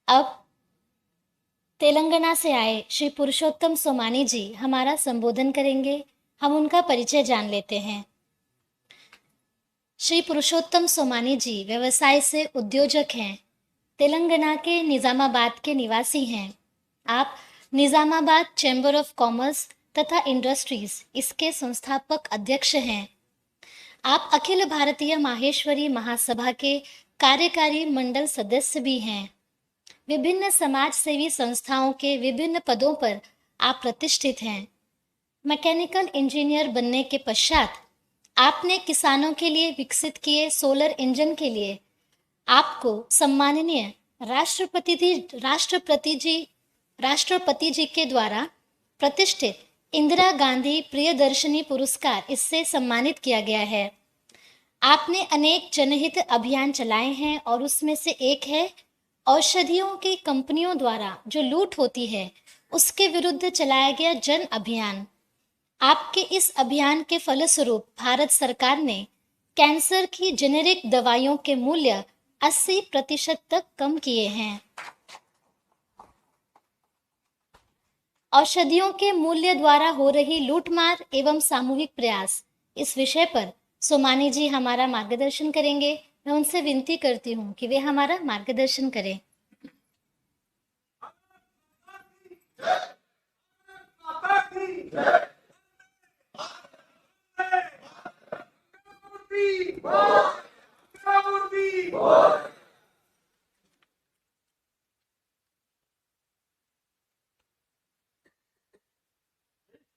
अब तेलंगाना से आए श्री पुरुषोत्तम सोमानी जी हमारा संबोधन करेंगे। हम उनका परिचय जान लेते हैं। श्री पुरुषोत्तम सोमानी जी व्यवसाय से उद्योजक हैं। तेलंगाना के निज़ामाबाद के निवासी हैं। आप निज़ामाबाद चैम्बर ऑफ कॉमर्स तथा इंडस्ट्रीज इसके संस्थापक अध्यक्ष हैं। आप अखिल भारतीय माहेश्वरी महासभा के कार्यकारी मंडल सदस्य भी हैं। विभिन्न समाज सेवी संस्थाओं के विभिन्न पदों पर आप प्रतिष्ठित हैं। मैकेनिकल इंजीनियर बनने के पश्चात आपने किसानों के लिए विकसित किए सोलर इंजन के लिए आपको सम्माननीय राष्ट्रपति जी के द्वारा प्रतिष्ठित इंदिरा गांधी प्रियदर्शनी पुरस्कार इससे सम्मानित किया गया है। आपने अनेक जनहित अभियान चलाए हैं और उसमें से एक है औषधियों की कंपनियों द्वारा जो लूट होती है उसके विरुद्ध चलाया गया जन अभियान। आपके इस अभियान के फलस्वरूप भारत सरकार ने कैंसर की जेनेरिक दवाइयों के मूल्य 80% तक कम किए हैं। औषधियों के मूल्य द्वारा हो रही लूटमार एवं सामूहिक प्रयास, इस विषय पर सोमानी जी हमारा मार्गदर्शन करेंगे। मैं उनसे विनती करती हूँ कि वे हमारा मार्गदर्शन करें।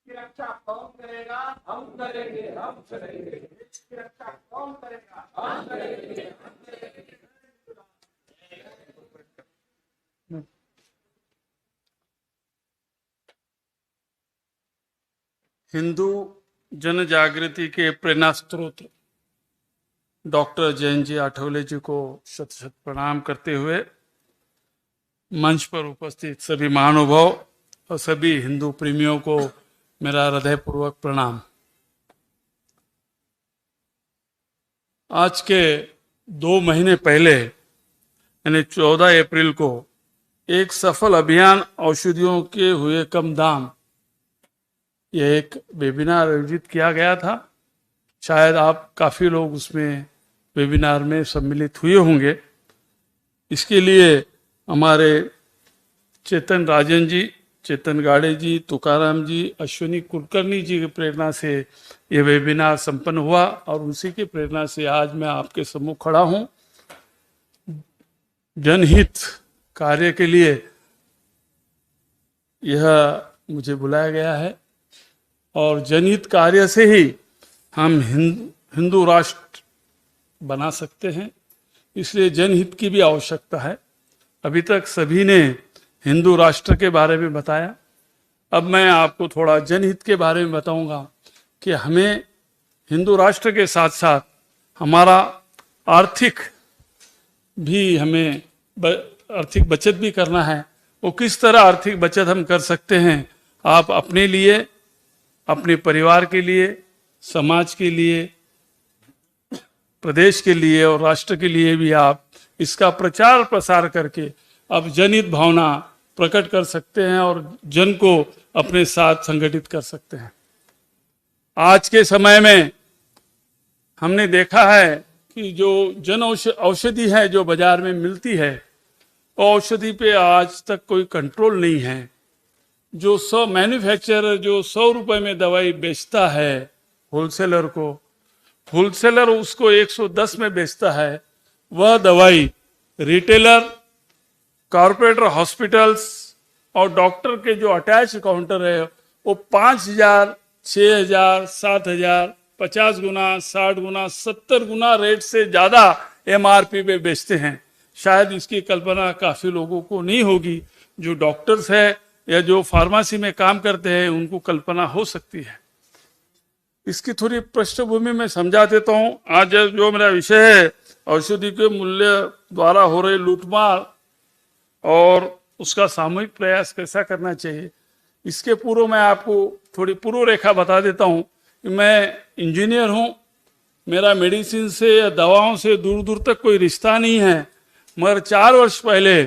रक्षा कौन करेगा? हम करेंगे, हम करेंगे। देश की रक्षा कौन करेगा? हम करेंगे, हम करेंगे। हिंदू जन जागृति के प्रेरणा स्रोत डॉक्टर जयंत जी आठवले जी को शत शत प्रणाम करते हुए मंच पर उपस्थित सभी महानुभाव और सभी हिंदू प्रेमियों को मेरा हृदयपूर्वक प्रणाम। आज के 2 महीने पहले यानी 14 अप्रैल को एक सफल अभियान औषधियों के हुए कम दाम, यह एक वेबिनार आयोजित किया गया था। शायद आप काफ़ी लोग उसमें वेबिनार में सम्मिलित हुए होंगे। इसके लिए हमारे चेतन राजन जी, चेतन गाड़े जी, तुकाराम जी, अश्विनी कुलकर्णी जी की प्रेरणा से ये वेबिनार संपन्न हुआ और उसी की प्रेरणा से आज मैं आपके सम्मुख खड़ा हूँ। जनहित कार्य के लिए यह मुझे बुलाया गया है और जनहित कार्य से ही हम हिंदू राष्ट्र बना सकते हैं, इसलिए जनहित की भी आवश्यकता है। अभी तक सभी ने हिंदू राष्ट्र के बारे में बताया, अब मैं आपको थोड़ा जनहित के बारे में बताऊंगा कि हमें हिंदू राष्ट्र के साथ साथ हमारा आर्थिक बचत भी करना है। वो किस तरह आर्थिक बचत हम कर सकते हैं, आप अपने लिए, अपने परिवार के लिए, समाज के लिए, प्रदेश के लिए और राष्ट्र के लिए भी आप इसका प्रचार प्रसार करके अब जनहित भावना प्रकट कर सकते हैं और जन को अपने साथ संगठित कर सकते हैं। आज के समय में हमने देखा है कि जो जन औषधि है जो बाजार में मिलती है, वो औषधि पे आज तक कोई कंट्रोल नहीं है। जो मैन्युफैक्चरर जो 100 रुपए में दवाई बेचता है होलसेलर को, होलसेलर उसको 110 में बेचता है। वह दवाई रिटेलर, कॉर्पोरेट हॉस्पिटल्स और डॉक्टर के जो अटैच काउंटर है वो 5,000, 6,000, 7,000, 50 गुना, 60 गुना, 70 गुना रेट से ज्यादा MRP पे बेचते हैं। शायद इसकी कल्पना काफी लोगों को नहीं होगी। जो डॉक्टर्स है या जो फार्मेसी में काम करते हैं उनको कल्पना हो सकती है। इसकी थोड़ी पृष्ठभूमि में समझा देता हूँ। आज जो मेरा विषय है औषधि के मूल्य द्वारा हो रही लूटमार और उसका सामूहिक प्रयास कैसा करना चाहिए, इसके पूर्व मैं आपको थोड़ी पूर्व रेखा बता देता हूँ कि मैं इंजीनियर हूँ। मेरा मेडिसिन से या दवाओं से दूर दूर तक कोई रिश्ता नहीं है, मगर 4 वर्ष पहले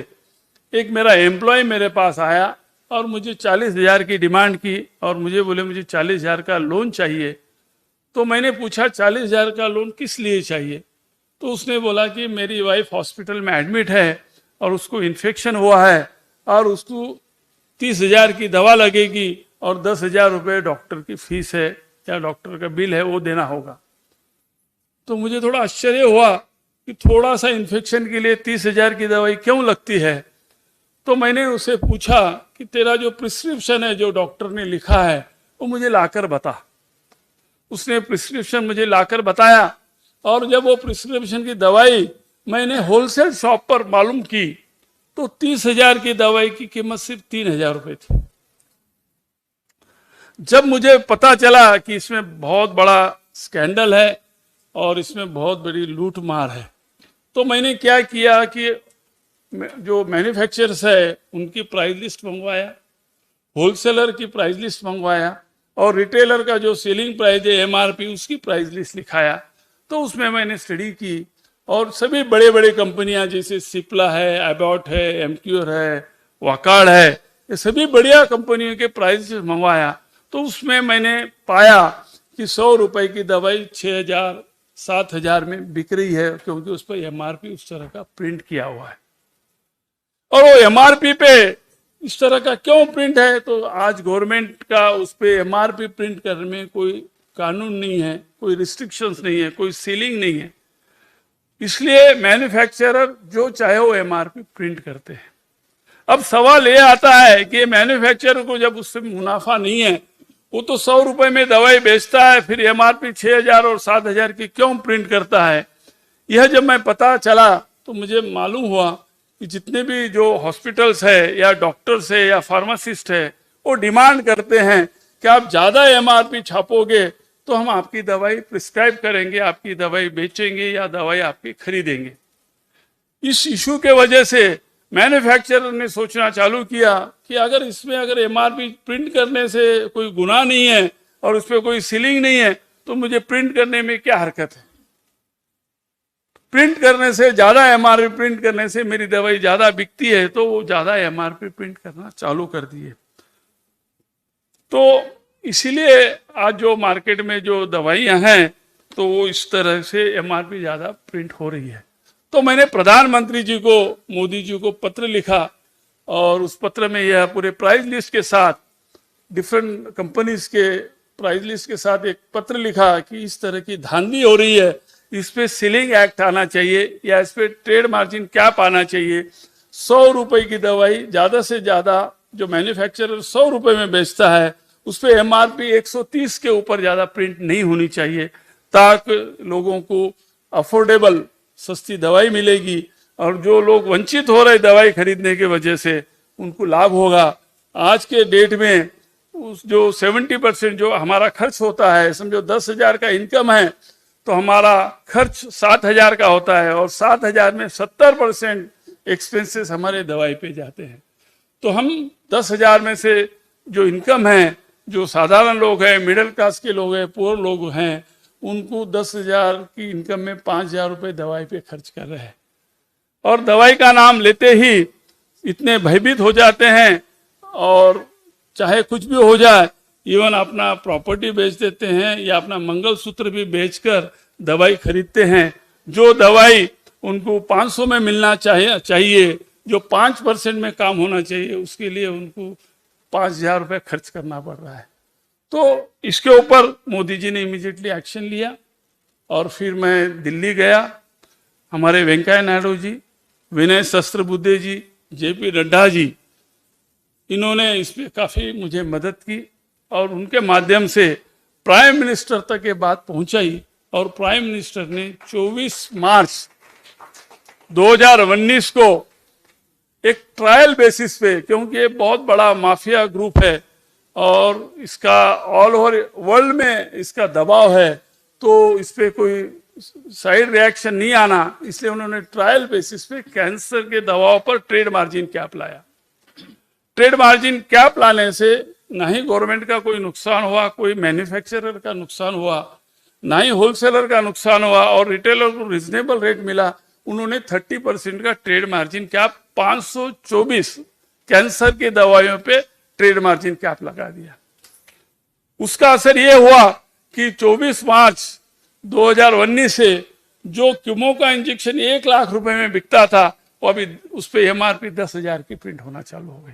एक मेरा एम्प्लॉय मेरे पास आया और मुझे 40,000 की डिमांड की और मुझे बोले मुझे 40,000 का लोन चाहिए। तो मैंने पूछा 40,000 का लोन किस लिए चाहिए? तो उसने बोला कि मेरी वाइफ हॉस्पिटल में एडमिट है और उसको इन्फेक्शन हुआ है और उसको 30,000 की दवा लगेगी और 10,000 रुपये डॉक्टर की फीस है या डॉक्टर का बिल है वो देना होगा। तो मुझे थोड़ा आश्चर्य हुआ कि थोड़ा सा इन्फेक्शन के लिए 30,000 की दवाई क्यों लगती है। तो मैंने उसे पूछा कि तेरा जो प्रिस्क्रिप्शन है जो डॉक्टर ने लिखा है वो मुझे लाकर बता। उसने प्रिस्क्रिप्शन मुझे लाकर बताया और जब वो प्रिस्क्रिप्शन की दवाई मैंने होलसेल शॉप पर मालूम की तो 30,000 की दवाई की कीमत सिर्फ 3,000 रुपये थी। जब मुझे पता चला कि इसमें बहुत बड़ा स्कैंडल है और इसमें बहुत बड़ी लूट मार है, तो मैंने क्या किया कि जो मैन्युफैक्चरर्स है उनकी प्राइस लिस्ट मंगवाया, होलसेलर की प्राइस लिस्ट मंगवाया और रिटेलर का जो सेलिंग प्राइस है MRP उसकी प्राइस लिस्ट लिखाया। तो उसमें मैंने स्टडी की और सभी बड़े बड़े कंपनियां जैसे सिप्ला है, एबॉट है, एमक्यूर है, वाकार्ड है, ये सभी बढ़िया कंपनियों के प्राइस मंगवाया। तो उसमें मैंने पाया कि 100 रुपए की दवाई 6,000 7,000 में बिक रही है, क्योंकि उस पर MRP उस तरह का प्रिंट किया हुआ है। और वो MRP पे इस तरह का क्यों प्रिंट है? तो आज गवर्नमेंट का उस पे MRP प्रिंट करने में कोई कानून नहीं है, कोई रिस्ट्रिक्शंस नहीं है, कोई सीलिंग नहीं है, इसलिए मैन्युफैक्चरर जो चाहे वो MRP प्रिंट करते हैं। अब सवाल ये आता है कि मैन्युफैक्चरर को जब उससे मुनाफा नहीं है, वो तो 100 रुपए में दवाई बेचता है, फिर MRP 6,000 और 7,000 की क्यों प्रिंट करता है? यह जब मैं पता चला तो मुझे मालूम हुआ कि जितने भी जो हॉस्पिटल्स है या डॉक्टर्स है या फार्मासिस्ट है वो डिमांड करते हैं कि आप ज़्यादा MRP छापोगे तो हम आपकी दवाई प्रिस्क्राइब करेंगे, आपकी दवाई बेचेंगे या दवाई आपकी खरीदेंगे। इस इशू के वजह से मैन्युफैक्चरर ने सोचना चालू किया कि अगर इसमें अगर MRP प्रिंट करने से कोई गुनाह नहीं है और उस पर कोई सीलिंग नहीं है तो मुझे प्रिंट करने में क्या हरकत है? प्रिंट करने से ज्यादा MRP प्रिंट करने से मेरी दवाई ज्यादा बिकती है, तो वो ज्यादा MRP प्रिंट करना चालू कर दिए। तो इसीलिए आज जो मार्केट में जो दवाइयां हैं तो वो इस तरह से MRP ज्यादा प्रिंट हो रही है। तो मैंने प्रधानमंत्री जी को, मोदी जी को पत्र लिखा और उस पत्र में यह पूरे प्राइस लिस्ट के साथ, डिफरेंट कंपनीज के प्राइस लिस्ट के साथ एक पत्र लिखा कि इस तरह की धांधली हो रही है, इस पे सीलिंग एक्ट आना चाहिए या इस पे ट्रेड मार्जिन कैप आना चाहिए। 100 रुपए की दवाई ज्यादा से ज्यादा जो मैन्युफैक्चरर 100 रुपए में बेचता है उस पे MRP 130 के ऊपर ज्यादा प्रिंट नहीं होनी चाहिए, ताकि लोगों को अफोर्डेबल सस्ती दवाई मिलेगी और जो लोग वंचित हो रहे दवाई खरीदने की वजह से उनको लाभ होगा। आज के डेट में उस जो 70% जो हमारा खर्च होता है, समझो 10,000 का इनकम है तो हमारा खर्च 7,000 का होता है और 7,000 में 70% एक्सपेंसेस हमारे दवाई पे जाते हैं। तो हम 10,000 में से जो इनकम है, जो साधारण लोग हैं, मिडिल क्लास के लोग हैं, पुअर लोग हैं, उनको 10,000 की इनकम में 5,000 रुपये दवाई पे खर्च कर रहे हैं और दवाई का नाम लेते ही इतने भयभीत हो जाते हैं और चाहे कुछ भी हो जाए, इवन अपना प्रॉपर्टी बेच देते हैं या अपना मंगलसूत्र भी बेचकर दवाई खरीदते हैं। जो दवाई उनको 500 में मिलना चाहिए, जो 5% में काम होना चाहिए, उसके लिए उनको 5,000 रुपये खर्च करना पड़ रहा है। तो इसके ऊपर मोदी जी ने इमीडिएटली एक्शन लिया और फिर मैं दिल्ली गया। हमारे वेंकैया नायडू जी, विनय सहस्त्रबुद्धे जी, JP नड्डा जी, इन्होंने इस पे काफ़ी मुझे मदद की और उनके माध्यम से प्राइम मिनिस्टर तक ये बात पहुंचाई और प्राइम मिनिस्टर ने 24 मार्च 2019 को एक ट्रायल बेसिस पे, क्योंकि ये बहुत बड़ा माफिया ग्रुप है और इसका ऑल ओवर वर्ल्ड में इसका दबाव है, तो इस पे कोई साइड रिएक्शन नहीं आना, इसलिए उन्होंने ट्रायल बेसिस पे कैंसर के दवाओं पर ट्रेड मार्जिन कैप लाया। ट्रेड मार्जिन कैप लाने से ना ही गवर्नमेंट का कोई नुकसान हुआ, कोई मैन्युफैक्चरर का नुकसान हुआ, ना ही होलसेलर का नुकसान हुआ और रिटेलर को रिजनेबल रेट मिला। उन्होंने 30% का ट्रेड मार्जिन कैप 524 कैंसर की दवाइयों पे ट्रेड मार्जिन कैप लगा दिया। उसका असर यह हुआ कि 24 मार्च 2019 से जो कीमो का इंजेक्शन 1 लाख रुपए में बिकता था, वो अभी उस पे एमआरपी 10,000 की प्रिंट होना चालू हो गई।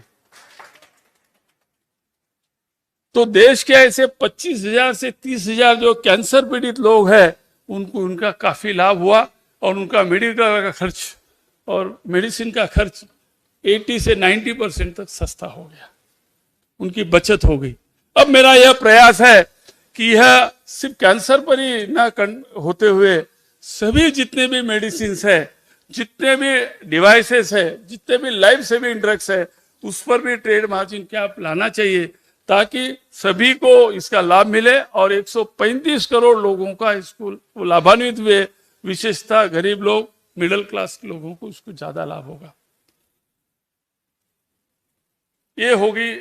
तो देश के ऐसे 25,000 से 30,000 जो कैंसर पीड़ित लोग हैं, उनको उनका काफी लाभ हुआ और उनका मेडिकल का खर्च और मेडिसिन का खर्च 80 से 90% तक सस्ता हो गया, उनकी बचत हो गई। अब मेरा यह प्रयास है कि यह सिर्फ कैंसर पर ही न होते हुए सभी जितने भी मेडिसिन है, जितने भी डिवाइसेस है, जितने भी लाइफ सेविंग ड्रग्स है, उस पर भी ट्रेड मार्जिन कैप लाना चाहिए ताकि सभी को इसका लाभ मिले और 135 करोड़ लोगों का इसको लाभान्वित हुए, विशेषतः गरीब लोग, मिडिल क्लास लोगों को इसको ज्यादा लाभ होगा। ये होगी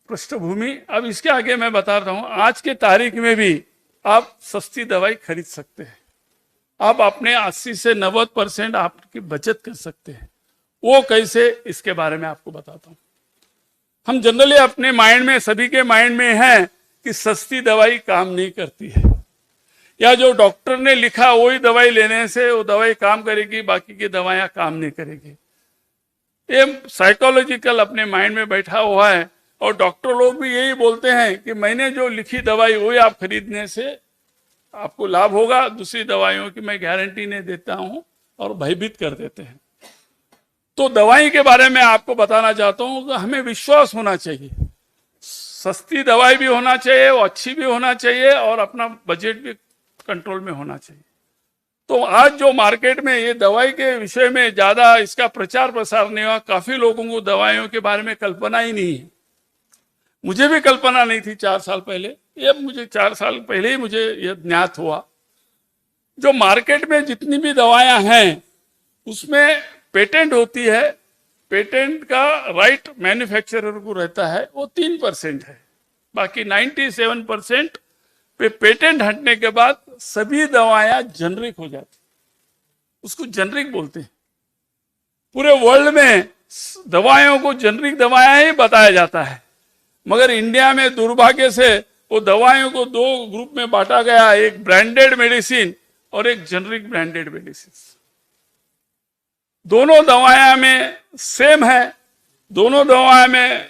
पृष्ठभूमि। अब इसके आगे मैं बता रहा हूं, आज के तारीख में भी आप सस्ती दवाई खरीद सकते हैं। आप अपने 80 से 90% आपकी बचत कर सकते हैं। वो कैसे, इसके बारे में आपको बताता हूं। हम जनरली अपने माइंड में, सभी के माइंड में है कि सस्ती दवाई काम नहीं करती है, या जो डॉक्टर ने लिखा वही दवाई लेने से वो दवाई काम करेगी, बाकी की दवाइयां काम नहीं करेगी। ये साइकोलॉजिकल अपने माइंड में बैठा हुआ है। और डॉक्टर लोग भी यही बोलते हैं कि मैंने जो लिखी दवाई वही आप खरीदने से आपको लाभ होगा, दूसरी दवाइयों की मैं गारंटी नहीं देता हूं, और भयभीत कर देते हैं। तो दवाई के बारे में आपको बताना चाहता हूं कि हमें विश्वास होना चाहिए। सस्ती दवाई भी होना चाहिए, वो अच्छी भी होना चाहिए, और अपना बजट भी कंट्रोल में होना चाहिए। तो आज जो मार्केट में ये दवाई के विषय में ज्यादा इसका प्रचार प्रसार नहीं हुआ, काफी लोगों को दवाइयों के बारे में कल्पना ही नहीं है। मुझे भी कल्पना नहीं थी 4 साल पहले, ये मुझे 4 साल पहले ही मुझे ये ज्ञात हुआ। जो मार्केट में जितनी भी दवाएं हैं उसमें पेटेंट होती है, पेटेंट का राइट मैन्युफैक्चरर को रहता है, वो 3% है। बाकी 97% पे पेटेंट हटने के बाद सभी दवाएं जेनरिक हो जाती, उसको जेनरिक बोलते हैं। पूरे वर्ल्ड में दवाइयों को जेनरिक दवाएं ही बताया जाता है, मगर इंडिया में दुर्भाग्य से वो दवाइयों को 2 ग्रुप में बांटा गया, एक ब्रांडेड मेडिसिन और एक जेनरिक ब्रांडेड मेडिसिन। दोनों दवाएं में सेम है, दोनों दवाएं में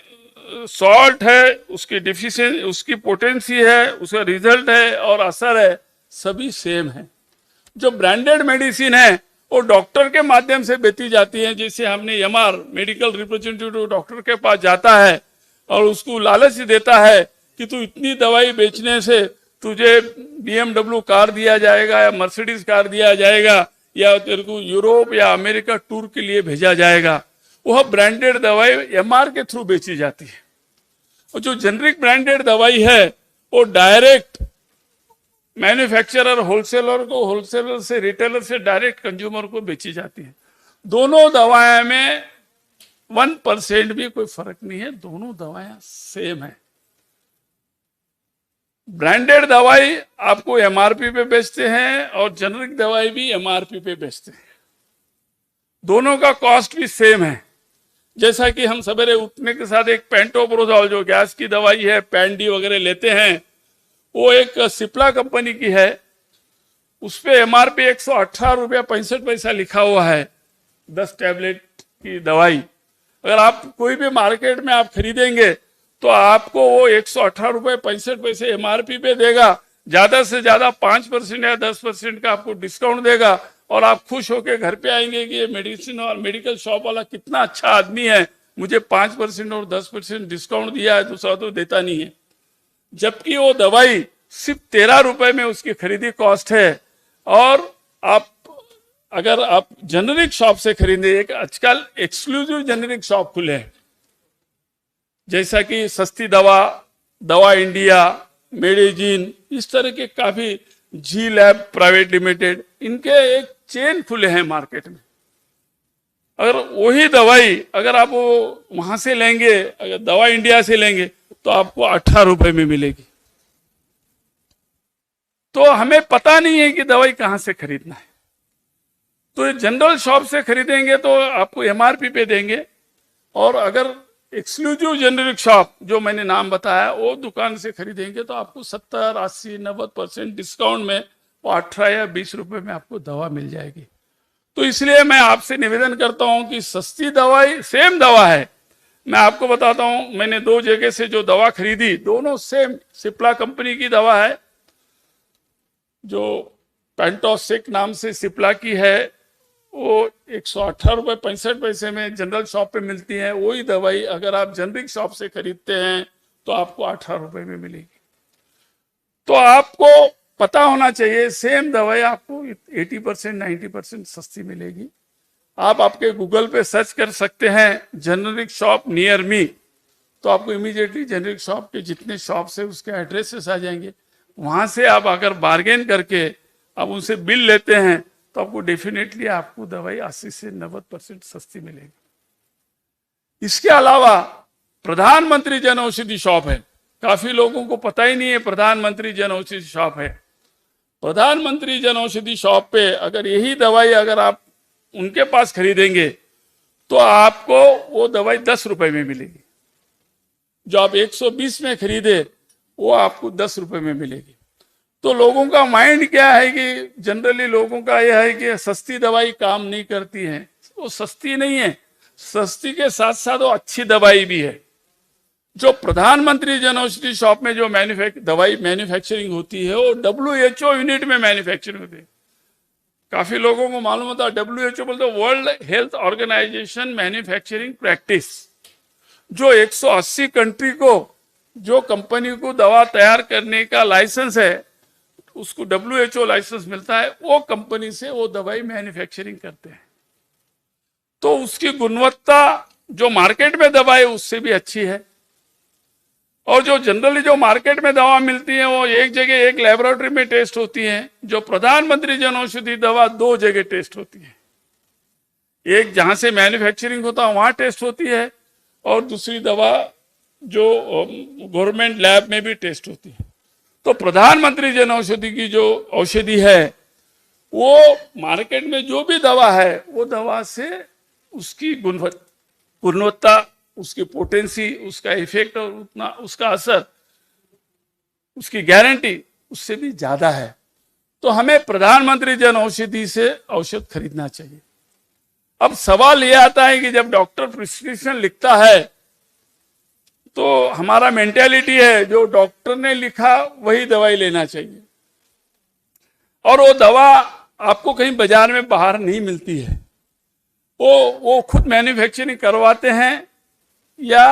सॉल्ट है, उसकी डिफिशिएंसी, उसकी पोटेंसी है, उसका रिजल्ट है और असर है, सभी सेम है। जो ब्रांडेड मेडिसिन है वो डॉक्टर के माध्यम से बेची जाती है। जैसे हमने एमआर, मेडिकल रिप्रेजेंटेटिव, डॉक्टर के पास जाता है और उसको लालच देता है कि तू इतनी दवाई बेचने से तुझे BMW कार दिया जाएगा या मर्सिडीज कार दिया जाएगा या तेरे को यूरोप या अमेरिका टूर के लिए भेजा जाएगा। वह ब्रांडेड दवाई एमआर के थ्रू बेची जाती है। और जो जेनरिक ब्रांडेड दवाई है वो डायरेक्ट मैन्युफैक्चरर होलसेलर को, होलसेलर से रिटेलर से डायरेक्ट कंज्यूमर को बेची जाती है। दोनों दवाएं में 1% भी कोई फर्क नहीं है, दोनों दवाएं सेम है। ब्रांडेड दवाई आपको एमआरपी पे बेचते हैं और जेनरिक दवाई भी एमआरपी पे बेचते हैं। दोनों का कॉस्ट भी सेम है। जैसा कि हम सवेरे उठने के साथ एक पेंटोप्रोजोल जो गैस की दवाई है, पैंडी वगैरह लेते हैं, वो एक सिप्ला कंपनी की है, उस पे एमआरपी 118 रुपया 65 पैसा लिखा हुआ है 10 टैबलेट की दवाई। अगर आप कोई भी मार्केट में आप खरीदेंगे तो आपको वो 118 रुपये 65 पैसे एमआरपी पे देगा, ज्यादा से ज्यादा 5% या 10% का आपको डिस्काउंट देगा और आप खुश होकर घर पे आएंगे कि ये मेडिसिन और मेडिकल शॉप वाला कितना अच्छा आदमी है, मुझे 5% और 10% डिस्काउंट दिया है, दूसरा तो देता नहीं है। जबकि वो दवाई सिर्फ 13 रुपए में उसकी खरीदी कॉस्ट है। और आप अगर आप जेनरिक शॉप से खरीदे, एक आजकल एक्सक्लूसिव जेनरिक शॉप खुले हैं, जैसा कि सस्ती दवा, दवा इंडिया, मेडिजिन, इस तरह के काफी, जी लैब प्राइवेट लिमिटेड, इनके एक चेन खुले हैं मार्केट में। अगर वही दवाई अगर आप वो वहां से लेंगे, अगर दवा इंडिया से लेंगे तो आपको 18 रुपए में मिलेगी। तो हमें पता नहीं है कि दवाई कहां से खरीदना है। तो ये जनरल शॉप से खरीदेंगे तो आपको एमआरपी पे देंगे, और अगर एक्सक्लूसिव जेनेरिक शॉप जो मैंने नाम बताया वो दुकान से खरीदेंगे तो आपको 70, 80, 90% डिस्काउंट में वो 18 या 20 रुपए में आपको दवा मिल जाएगी। तो इसलिए मैं आपसे निवेदन करता हूं कि सस्ती दवाई, सेम दवा है, मैं आपको बताता हूं, मैंने 2 जगह से जो दवा खरीदी, दोनों सेम सिप्ला कंपनी की दवा है, जो पेंटोसिक नाम से सिप्ला की है, वो 118 रुपये 65 पैसे में जनरल शॉप पे मिलती है। वही दवाई अगर आप जेनरिक शॉप से खरीदते हैं तो आपको 18 रुपये में मिलेगी। तो आपको पता होना चाहिए सेम दवाई आपको 80% 90% सस्ती मिलेगी। आप आपके गूगल पे सर्च कर सकते हैं जेनरिक शॉप नियर मी, तो आपको इमीडिएटली जेनरिक शॉप के जितने शॉप्स है उसके एड्रेसेस आ जाएंगे। वहां से आप अगर बार्गेन करके आप उनसे बिल लेते हैं तो आपको डेफिनेटली आपको दवाई 80 से 90% सस्ती मिलेगी। इसके अलावा प्रधानमंत्री जन औषधि शॉप है, काफी लोगों को पता ही नहीं है प्रधानमंत्री जन औषधि शॉप है। प्रधानमंत्री जन औषधि शॉप पे अगर यही दवाई अगर आप उनके पास खरीदेंगे तो आपको वो दवाई 10 रुपए में मिलेगी। जो आप 120 में खरीदे वो आपको 10 रुपए में मिलेगी। तो लोगों का माइंड क्या है कि जनरली लोगों का यह है कि सस्ती दवाई काम नहीं करती है। वो सस्ती नहीं है, सस्ती के साथ साथ वो अच्छी दवाई भी है। जो प्रधानमंत्री जन औषधि शॉप में जो दवाई मैन्युफैक्चरिंग होती है वो WHO यूनिट में मैन्युफैक्चरिंग होती है। काफी लोगों को मालूम होता है WHO बोलते World Health Organization manufacturing practice, जो 180 कंट्री को, जो कंपनी को दवा तैयार करने का लाइसेंस है उसको WHO लाइसेंस मिलता है, वो कंपनी से वो दवाई मैन्युफैक्चरिंग करते हैं। तो उसकी गुणवत्ता जो मार्केट में दवा है उससे भी अच्छी है। और जो जनरली जो मार्केट में दवा मिलती है वो एक जगह एक लेबोरेटरी में टेस्ट होती है, जो प्रधानमंत्री जन औषधि दवा 2 जगह टेस्ट होती है। एक जहां से मैन्युफैक्चरिंग होता है वहां टेस्ट होती है, और दूसरी दवा जो गवर्नमेंट लैब में भी टेस्ट होती है। तो प्रधानमंत्री जन औषधि की जो औषधि है वो मार्केट में जो भी दवा है वो दवा से उसकी गुणवत्ता, उसकी पोटेंसी, उसका इफेक्ट और उतना उसका असर, उसकी गारंटी उससे भी ज्यादा है। तो हमें प्रधानमंत्री जन औषधि से औषध खरीदना चाहिए। अब सवाल यह आता है कि जब डॉक्टर प्रिस्क्रिप्शन लिखता है तो हमारा मेंटेलिटी है जो डॉक्टर ने लिखा वही दवाई लेना चाहिए, और वो दवा आपको कहीं बाजार में बाहर नहीं मिलती है। वो खुद मैन्युफैक्चरिंग करवाते हैं या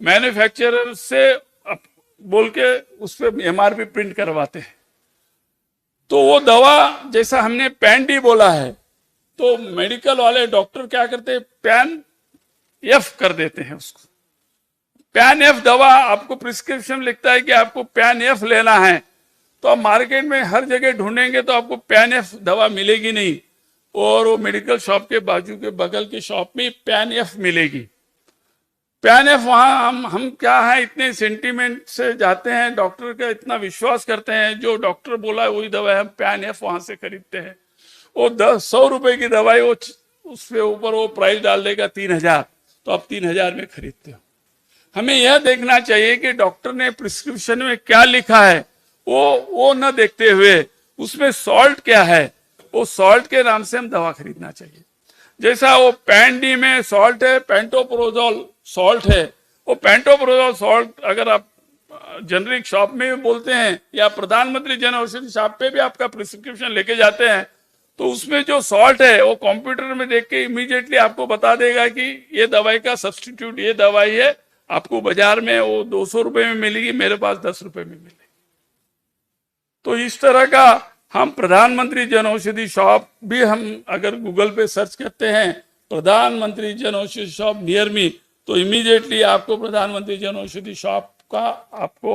मैन्युफैक्चरर से बोल के उस पर MRP प्रिंट करवाते हैं। तो वो दवा जैसा हमने पैन डी बोला है, तो मेडिकल वाले डॉक्टर क्या करते हैं, पैन F कर देते हैं उसको। पैन F दवा आपको प्रिस्क्रिप्शन लिखता है कि आपको पैन F लेना है, तो आप मार्केट में हर जगह ढूंढेंगे तो आपको पैन F दवा मिलेगी नहीं, और वो मेडिकल शॉप के बाजू के बगल के शॉप में पैन F मिलेगी। पैन F वहां हम क्या है, इतने सेंटीमेंट से जाते हैं, डॉक्टर का इतना विश्वास करते हैं, जो डॉक्टर बोला है वही दवाई हम पैन F वहां से खरीदते हैं। वो 100 रुपए की दवाई वो उसके ऊपर वो प्राइस डाल देगा 3000, तो आप 3000 में खरीदते हो। हमें यह देखना चाहिए कि डॉक्टर ने प्रिस्क्रिप्शन में क्या लिखा है, वो न देखते हुए उसमें सॉल्ट क्या है, वो सॉल्ट के नाम से हम दवा खरीदना चाहिए। जैसा वो पैन डी में सॉल्ट है, पेंटोप्रोजोल सॉल्ट है, वो पेंटोप्रोजोल सॉल्ट अगर आप जेनरिक शॉप में भी बोलते हैं या प्रधानमंत्री जन औषधि शॉप पे भी आपका प्रिस्क्रिप्शन लेके जाते हैं, तो उसमें जो सॉल्ट है वो कंप्यूटर में देख के इमीडिएटली आपको बता देगा कि ये दवाई का सब्स्टिट्यूट ये दवाई है, आपको बाजार में वो 200 रुपए में मिलेगी, मेरे पास 10 रुपए में मिलेगी। तो इस तरह का हम प्रधानमंत्री जन औषधि शॉप भी हम अगर गूगल पे सर्च करते हैं प्रधानमंत्री Jan Aushadhi shop near me, तो इमीडिएटली आपको प्रधानमंत्री जन औषधि शॉप का आपको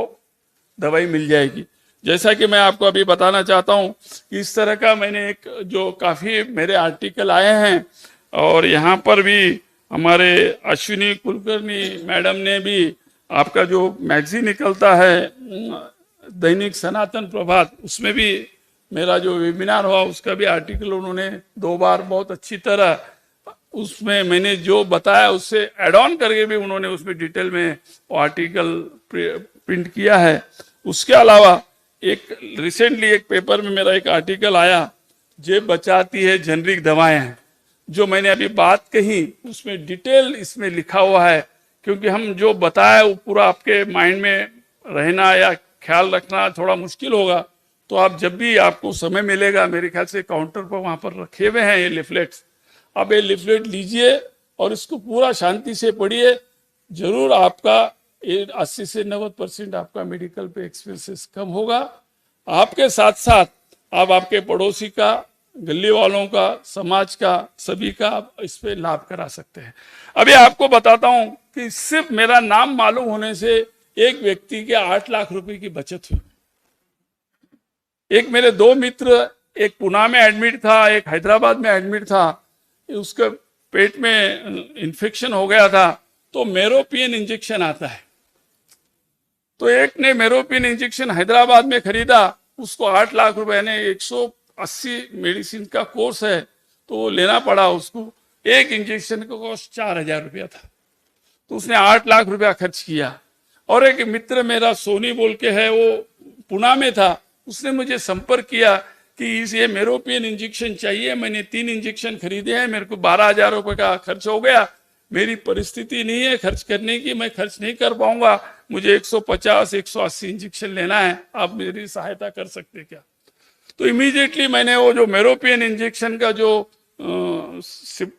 दवाई मिल जाएगी। जैसा कि मैं आपको अभी बताना चाहता हूं, इस तरह का मैंने एक जो काफी मेरे आर्टिकल आए हैं, और यहाँ पर भी हमारे अश्विनी कुलकर्णी मैडम ने भी आपका जो मैगजीन निकलता है दैनिक सनातन प्रभात, उसमें भी मेरा जो वेबिनार हुआ उसका भी आर्टिकल उन्होंने 2 बार बहुत अच्छी तरह उसमें मैंने जो बताया उससे ऐड ऑन करके भी उन्होंने उसमें डिटेल में वो आर्टिकल प्रिंट किया है। उसके अलावा एक रिसेंटली एक पेपर में मेरा एक आर्टिकल आया, जे बचाती है जेनरिक दवाएं, जो मैंने अभी बात कही उसमें डिटेल इसमें लिखा हुआ है, क्योंकि हम जो बताया वो पूरा आपके माइंड में रहना या ख्याल रखना थोड़ा मुश्किल होगा। तो आप जब भी आपको समय मिलेगा, मेरे ख्याल से काउंटर पर वहां पर रखे हुए हैं ये लिफलेट्स, आप ये लिफलेट लीजिए और इसको पूरा शांति से पढ़िए। जरूर आपका 80 से 90% आपका मेडिकल पे एक्सपेंसेस कम होगा। आपके साथ साथ आप आपके पड़ोसी का, गली वालों का, समाज का, सभी का आप इस पे लाभ करा सकते हैं। अभी आपको बताता हूं कि सिर्फ मेरा नाम मालूम होने से एक व्यक्ति के 8 लाख रुपए की बचत हुई। एक मेरे 2 मित्र, एक पुणे में एडमिट था, एक हैदराबाद में एडमिट था, उसके पेट में इन्फेक्शन हो गया था, तो मेरोपियन इंजेक्शन आता है, तो एक ने मेरोपियन इंजेक्शन हैदराबाद में खरीदा, उसको 8 लाख रुपए यानी 180 मेडिसिन का कोर्स है, तो वो लेना पड़ा उसको। एक इंजेक्शन का कॉस्ट 4000 रुपया था, तो उसने 8 लाख रुपया खर्च किया। और एक मित्र मेरा सोनी बोल के है, वो पुणे में था, उसने मुझे संपर्क किया कि ये मेरोपियन इंजेक्शन चाहिए, मैंने 3 इंजेक्शन खरीदे हैं, मेरे को 12,000 रुपए का खर्च हो गया, मेरी परिस्थिति नहीं है खर्च करने की, मैं खर्च नहीं कर पाऊंगा, मुझे 150-180 इंजेक्शन लेना है, आप मेरी सहायता कर सकते क्या? तो इमीडिएटली मैंने वो जो मेरोपियन इंजेक्शन का जो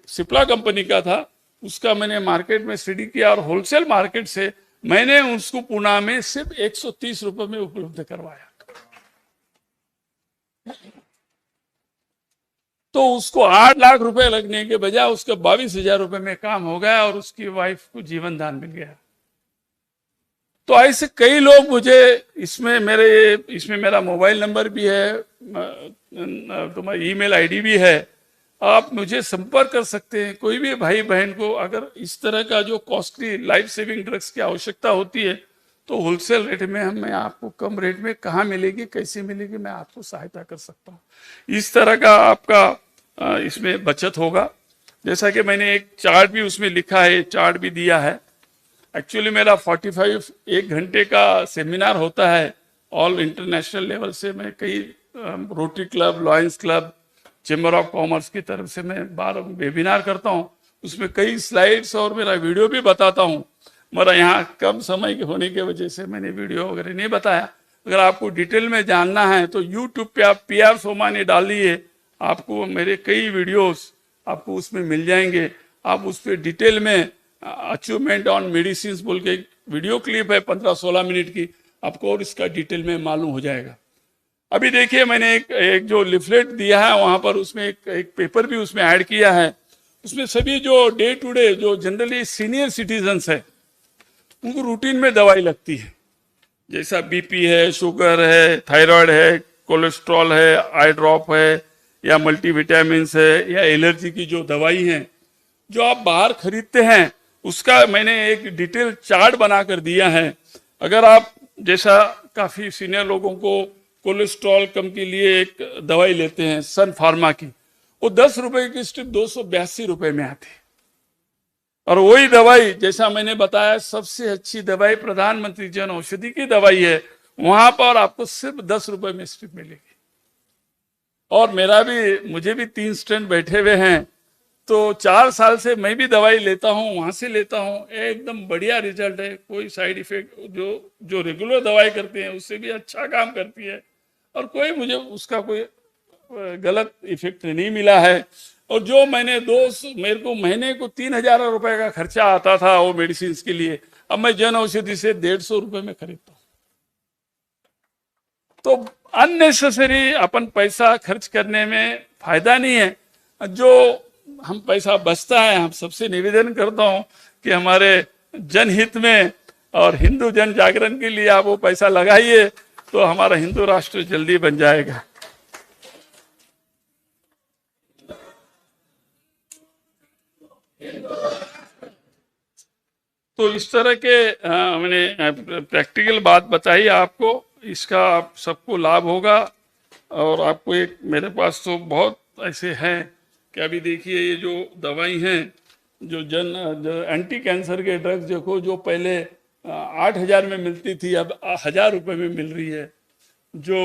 सिप्ला कंपनी का था उसका मैंने मार्केट में स्टडी किया और होलसेल मार्केट से मैंने उसको पुणे में सिर्फ 130 रुपए में उपलब्ध करवाया। तो उसको 8 लाख रुपए लगने के बजाय उसके 22,000 रुपए में काम हो गया और उसकी वाइफ को जीवन दान मिल गया। तो ऐसे कई लोग मुझे इसमें मेरा मोबाइल नंबर भी है, तुम्हारा ईमेल आईडी भी है, आप मुझे संपर्क कर सकते हैं। कोई भी भाई बहन को अगर इस तरह का जो कॉस्टली लाइफ सेविंग ड्रग्स की आवश्यकता होती है तो होलसेल रेट में मैं आपको कम रेट में कहाँ मिलेगी, कैसे मिलेगी, मैं आपको सहायता कर सकता हूँ। इस तरह का आपका इसमें बचत होगा। जैसा कि मैंने एक चार्ट भी उसमें लिखा है, चार्ट भी दिया है। एक्चुअली मेरा 45 1 घंटे का सेमिनार होता है, ऑल इंटरनेशनल लेवल से। मैं कई rotary club, lions club, chamber of commerce की तरफ से मैं बार वेबिनार करता हूँ, उसमें कई स्लाइड्स और मेरा वीडियो भी बताता हूँ। मेरा यहाँ कम समय के होने की वजह से मैंने वीडियो वगैरह नहीं बताया। अगर आपको डिटेल में जानना है तो यूट्यूब पे आप PR सोमानी डालिए, आपको मेरे कई वीडियोस आपको उसमें मिल जाएंगे। आप उस पर डिटेल में अचीवमेंट ऑन मेडिसिन बोल के एक वीडियो क्लिप है 15-16 मिनट की, आपको और इसका डिटेल में मालूम हो जाएगा। अभी देखिए मैंने एक जो लिफलेट दिया है वहां पर उसमें एक पेपर भी उसमें ऐड किया है। उसमें सभी जो डे टू डे जो जनरली सीनियर सिटीजन्स है उनको रूटीन में दवाई लगती है, जैसा BP है, शुगर है, थायराइड है, कोलेस्ट्रॉल है, आई ड्रॉप है, या मल्टीविटामिन है, या एलर्जी की जो दवाई है जो आप बाहर खरीदते हैं, उसका मैंने एक डिटेल चार्ट बनाकर दिया है। अगर आप जैसा काफी सीनियर लोगों को कोलेस्ट्रॉल कम के लिए एक दवाई लेते हैं सन फार्मा की, वो 10 रुपए की स्ट्रिप 282 रुपए में आती है। और वही दवाई जैसा मैंने बताया सबसे अच्छी दवाई प्रधानमंत्री जन औषधि की दवाई है, वहां पर आपको सिर्फ 10 रुपए में स्ट्रिप मिलेगी। और मुझे भी 3 स्टेंट बैठे हुए हैं, तो 4 साल से मैं भी दवाई लेता हूँ, वहां से लेता हूँ, एकदम बढ़िया रिजल्ट है। कोई साइड इफेक्ट जो रेगुलर दवाई करते हैं उससे भी अच्छा काम करती है, और कोई मुझे उसका कोई गलत इफेक्ट नहीं मिला है। और जो मेरे को महीने को 3,000 रुपए का खर्चा आता था वो मेडिसिन के लिए, अब मैं जन औषधि से 150 रुपए में खरीदता हूँ। तो अननेसेसरी अपन पैसा खर्च करने में फायदा नहीं है। जो हम पैसा बचता है, हम सबसे निवेदन करता हूं कि हमारे जनहित में और हिंदू जन जागरण के लिए आप वो पैसा लगाइए, तो हमारा हिंदू राष्ट्र जल्दी बन जाएगा। तो इस तरह के मैंने प्रैक्टिकल बात बताई आपको, इसका आप सबको लाभ होगा। और आपको एक मेरे पास तो बहुत ऐसे हैं कि अभी देखिए ये जो दवाई हैं जो एंटी कैंसर के ड्रग्स देखो, जो पहले 8,000 में मिलती थी अब 1,000 रुपये में मिल रही है। जो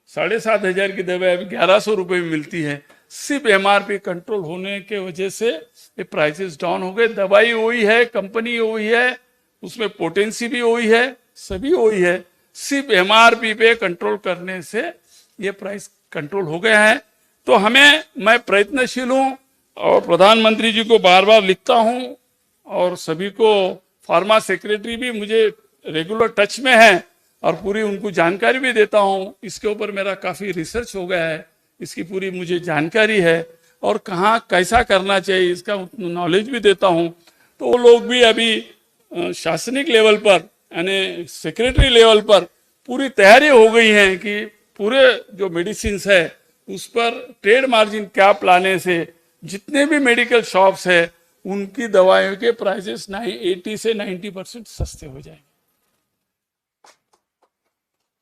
7,500 की दवाई अब 1,100 रुपये में मिलती है। सिर्फ एमआरपी कंट्रोल होने के वजह से ये प्राइसेस डाउन हो गए। दवाई वही है, कंपनी वही है, उसमें पोटेंसी भी वही है, सभी वही है। सिर्फ एमआरपी पे कंट्रोल करने से ये प्राइस कंट्रोल हो गया है। तो मैं प्रयत्नशील हूँ और प्रधानमंत्री जी को बार बार लिखता हूँ और सभी को, फार्मा सेक्रेटरी भी मुझे रेगुलर टच में है और पूरी उनको जानकारी भी देता हूँ। इसके ऊपर मेरा काफ़ी रिसर्च हो गया है, इसकी पूरी मुझे जानकारी है और कहाँ कैसा करना चाहिए इसका नॉलेज भी देता हूँ। तो वो लोग भी अभी शासनिक लेवल पर यानी सेक्रेटरी लेवल पर पूरी तैयारी हो गई है कि पूरे जो मेडिसिन है उस पर ट्रेड मार्जिन कैप लाने से जितने भी मेडिकल शॉप्स है उनकी दवाइयों के प्राइसेस 80 से 90% सस्ते हो जाएंगे।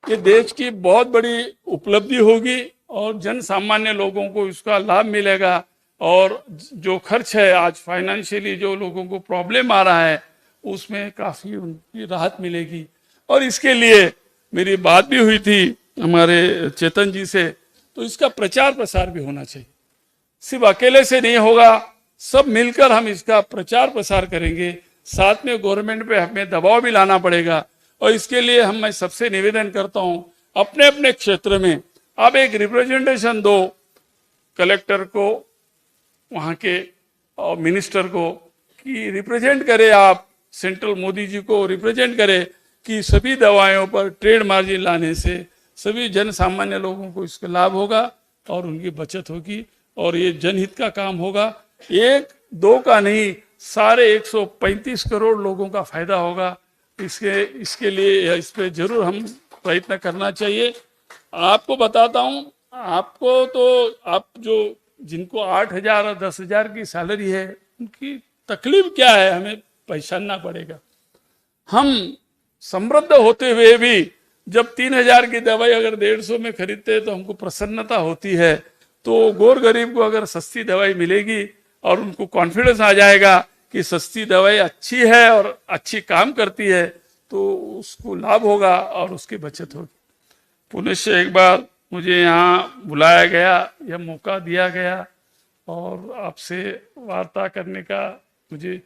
ये देश की बहुत बड़ी उपलब्धि होगी और जन सामान्य लोगों को इसका लाभ मिलेगा और जो खर्च है आज फाइनेंशियली जो लोगों को प्रॉब्लम आ रहा है उसमें काफ़ी उनकी राहत मिलेगी। और इसके लिए मेरी बात भी हुई थी हमारे चेतन जी से, तो इसका प्रचार प्रसार भी होना चाहिए। सिर्फ अकेले से नहीं होगा, सब मिलकर हम इसका प्रचार प्रसार करेंगे। साथ में गवर्नमेंट पे हमें दबाव भी लाना पड़ेगा और इसके लिए मैं सबसे निवेदन करता हूं अपने अपने क्षेत्र में आप एक रिप्रेजेंटेशन दो, कलेक्टर को, वहाँ के और मिनिस्टर को, कि रिप्रेजेंट करे, आप सेंट्रल मोदी जी को रिप्रेजेंट करे कि सभी दवाइयों पर ट्रेड मार्जिन लाने से सभी जन सामान्य लोगों को इसका लाभ होगा और उनकी बचत होगी और ये जनहित का काम होगा। एक दो का नहीं, सारे 135 करोड़ लोगों का फायदा होगा। इसके लिए इस पे जरूर हम प्रयत्न करना चाहिए। आपको बताता हूँ, आपको तो आप जो जिनको 8,000 और 10,000 की सैलरी है उनकी तकलीफ क्या है हमें पहचानना पड़ेगा। हम समृद्ध होते हुए भी जब 3,000 की दवाई अगर 150 में खरीदते हैं तो हमको प्रसन्नता होती है। तो गोर गरीब को अगर सस्ती दवाई मिलेगी और उनको कॉन्फिडेंस आ जाएगा कि सस्ती दवाई अच्छी है और अच्छी काम करती है तो उसको लाभ होगा और उसकी बचत होगी। पुणे से एक बार मुझे यहाँ बुलाया गया, यह मौका दिया गया और आपसे वार्ता करने का मुझे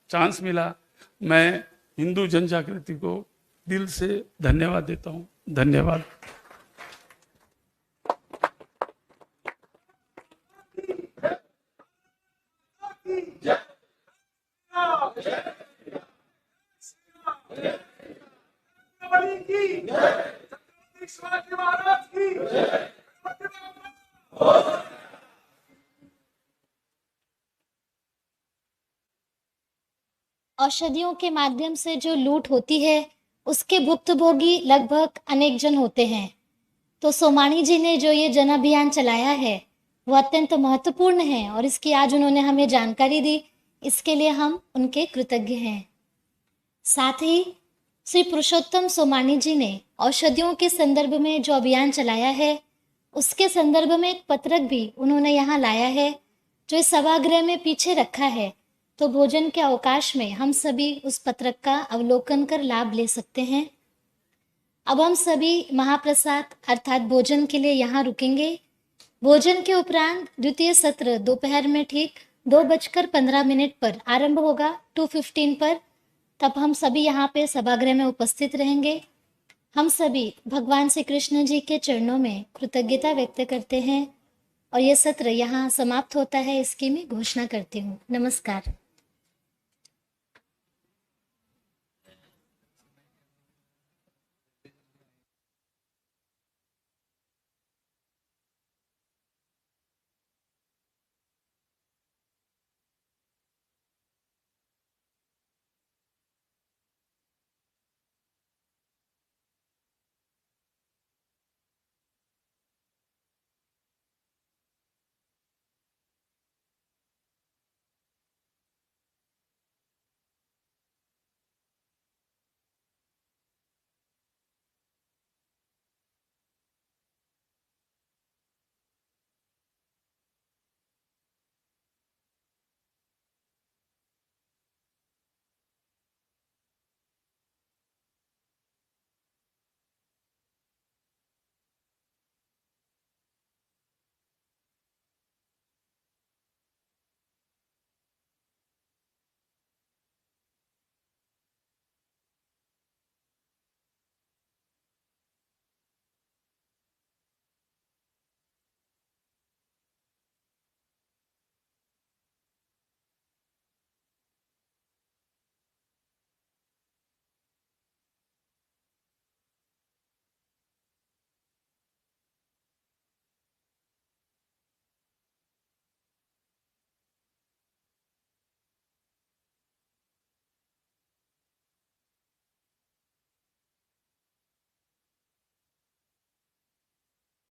चांस मिला। मैं हिंदू जन जागृति को दिल से धन्यवाद देता हूँ। धन्यवाद। औषधियों के माध्यम से जो लूट होती है उसके भुक्तभोगी लगभग अनेक जन होते हैं। तो सोमानी जी ने जो ये जन अभियान चलाया है वो अत्यंत महत्वपूर्ण है और इसकी आज उन्होंने हमें जानकारी दी, इसके लिए हम उनके कृतज्ञ हैं। साथ ही श्री पुरुषोत्तम सोमानी जी ने औषधियों के संदर्भ में जो अभियान चलाया है उसके संदर्भ में एक पत्रक भी उन्होंने यहाँ लाया है जो इस सभागृह में पीछे रखा है। तो भोजन के अवकाश में हम सभी उस पत्रक का अवलोकन कर लाभ ले सकते हैं। अब हम सभी महाप्रसाद अर्थात भोजन के लिए यहाँ रुकेंगे। भोजन के उपरांत द्वितीय सत्र दोपहर में ठीक 2:15 पर आरंभ होगा 2:15 पर। तब हम सभी यहाँ पे सभागृह में उपस्थित रहेंगे। हम सभी भगवान श्री कृष्ण जी के चरणों में कृतज्ञता व्यक्त करते हैं और ये सत्र यहाँ समाप्त होता है, इसकी मैं घोषणा करती हूँ। नमस्कार।